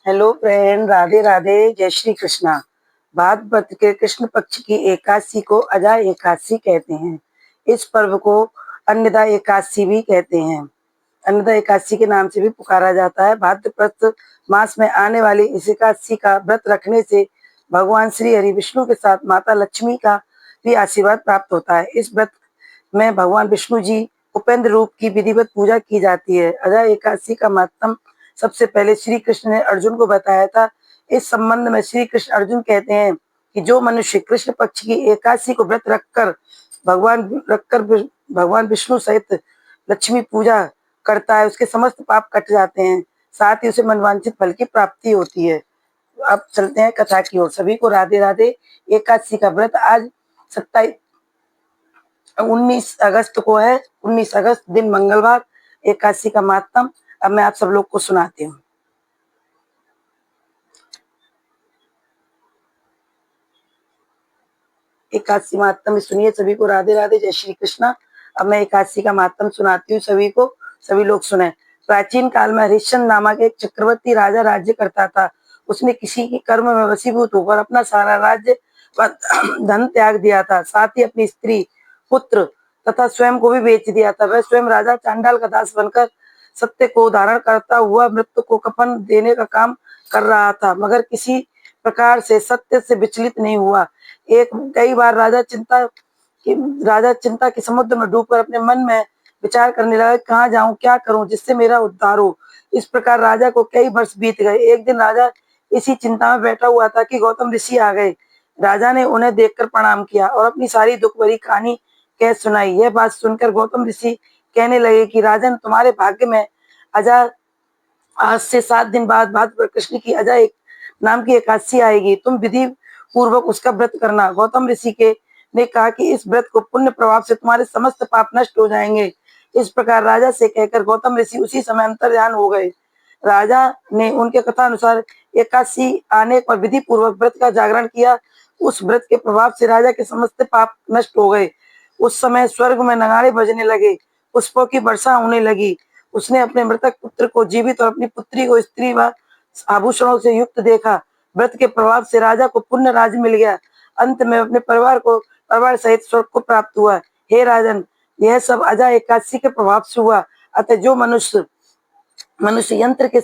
Hello friend, Radhe Radhe, जय श्री कृष्णा। भाद्रपद के कृष्ण पक्ष की एकादशी को अजा एकादशी कहते हैं। इस पर्व को अन्नदा एकादशी भी कहते हैं। अन्नदा एकादशी के नाम से भी पुकारा जाता है। भाद्रपद मास में आने वाली इस एकादशी का व्रत रखने से भगवान श्री हरि विष्णु के साथ माता लक्ष्मी का भी आशीर्वाद प्राप्त होता है। इस व्रत में भगवान विष्णु जी उपेंद्र रूप की विधिवत पूजा की जाती है। अजा एकादशी का महत्व सबसे पहले श्री कृष्ण ने अर्जुन को बताया था। इस संबंध में श्री कृष्ण अर्जुन कहते हैं कि जो मनुष्य कृष्ण पक्ष की एकादशी को व्रत रखकर भगवान विष्णु सहित लक्ष्मी पूजा करता है, उसके समस्त पाप कट जाते हैं, साथ ही उसे मनवांछित फल की प्राप्ति होती है। अब चलते हैं कथा की ओर। सभी को राधे राधे। एकादशी का व्रत आज 19 अगस्त को है। 19 अगस्त दिन मंगलवार। एकादशी का महात्म अब मैं आप सब लोग को सुनाती हूँ। एकादशी महात्म सुनिए। सभी को राधे राधे, जय श्री कृष्णा। अब मैं एकादशी का महात्म सुनाती हूँ सभी को, सभी लोग सुने। प्राचीन काल में हरिश्चंद्र नामक एक चक्रवर्ती राजा राज्य करता था। उसने किसी के कर्म में वशीभूत होकर अपना सारा राज्य व धन त्याग दिया था, साथ ही अपनी स्त्री, पुत्र तथा स्वयं को भी बेच दिया था। वह स्वयं राजा चांडाल का दास बनकर सत्य को धारण करता हुआ मृत्यु को कफन देने का काम कर रहा था, मगर किसी प्रकार से सत्य से विचलित नहीं हुआ। कई बार राजा चिंता के समुद्र में डूबकर अपने मन में विचार करने लगा, कहाँ जाऊं, क्या करूं जिससे मेरा उद्धार हो। इस प्रकार राजा को कई वर्ष बीत गए। एक दिन राजा इसी चिंता में बैठा हुआ था कि गौतम ऋषि आ गए। राजा ने उन्हें देखकर प्रणाम किया और अपनी सारी दुख भरी कहानी कह सुनाई। यह बात सुनकर गौतम ऋषि कहने लगे कि राजन, तुम्हारे भाग्य में अजा आज से 7 दिन बाद भाद्रपद कृष्ण की अजा एक नाम की एकादशी आएगी। तुम विधि पूर्वक उसका व्रत करना। गौतम ऋषि के ने कहा कि इस व्रत को पुण्य प्रभाव से तुम्हारे समस्त पाप नष्ट हो जाएंगे। इस प्रकार राजा से कहकर गौतम ऋषि उसी समय अंतर्ध्यान हो गए। राजा ने उनके कथा अनुसार एकादशी आने पर विधि पूर्वक व्रत का जागरण किया। उस व्रत के प्रभाव से राजा के समस्त पाप नष्ट हो गए। उस समय स्वर्ग में नगाड़े बजने लगे, पुष्पों की वर्षा होने लगी। उसने अपने मृतक पुत्र को जीवित और अपनी पुत्री को स्त्री व आभूषणों से युक्त देखा। व्रत के प्रभाव से राजा को पुण्य राज मिल गया। अंत में अपने परिवार सहित स्वर्ग को प्राप्त हुआ। हे राजन, यह सब अजा एकादशी के प्रभाव से हुआ। अतः जो मनुष्य यत्न के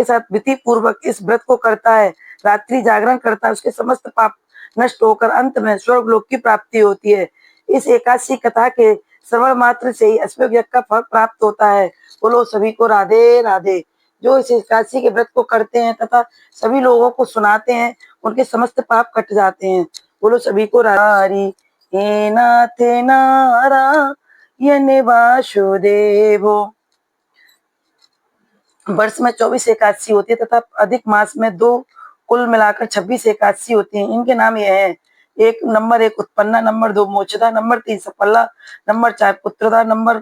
साथ विधि पूर्वक इस व्रत को करता है, रात्रि जागरण करता है, उसके समस्त पाप नष्ट होकर अंत में स्वर्ग लोक की प्राप्ति होती है। इस एकादशी कथा के श्रवण मात्र से ही अश्वमेध यज्ञ का फल प्राप्त होता है। बोलो सभी को राधे राधे। जो इस एकादशी के व्रत को करते हैं तथा सभी लोगों को सुनाते हैं, उनके समस्त पाप कट जाते हैं। बोलो सभी को हरि हे नाथ नारायण वासुदेवो। वर्ष में 24 एकादशी होती है तथा अधिक मास में 2, कुल मिलाकर 26 एकादशी होती हैं। इनके नाम यह है: number 1 Utpanna, number 2 Mokshada, number 3 Saphala, number 4 Putrada, number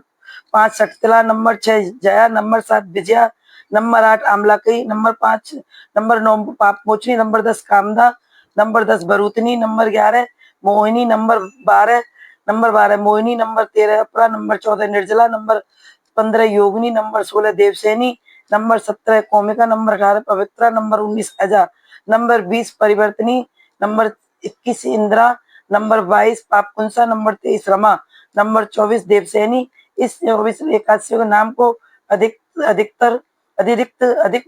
5 Shattila, number 6 Jaya, number 7 Vijaya, number 8 Amalaki, number 9 Papmochani, number 10 Kamada, number 10 Varuthini, number 11 Mohini, number 12 Mohini, number 13 Apara, number 14 Nirjala, number 15 Yogini, number 16 Devshayani, number 17 Kamika, number 18 Pavitra, number 19 Aja, number 20 Parivartini, number 21 Indira, number 22 पापकुंसा, number 23 Rama, number 24 देवसेनी। इस 24 एकादशियों के नाम को अधिक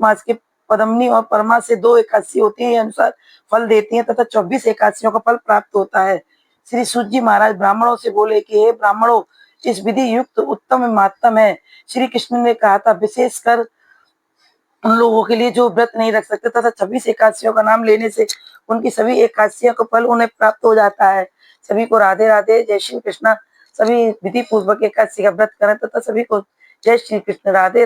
मास के पदमनी और परमा से 2 एकादशी होती है अनुसार फल देती हैं तथा 24 एकादशियों का फल प्राप्त होता है। श्री सूत जी महाराज ब्राह्मणों से बोले कि हे ब्राह्मणों, इस विधि युक्त उत्तम महात्म है। श्री कृष्ण ने कहा था, विशेषकर उन लोगों के लिए जो व्रत नहीं रख सकते तथा 26 एकादशियों का नाम लेने से उनकी सभी एकादशियों का फल उन्हें प्राप्त हो जाता है। सभी को राधे राधे, जय श्री कृष्णा। सभी विधि पूर्वक एकादशी का व्रत करें तथा सभी को जय श्री कृष्ण, राधे।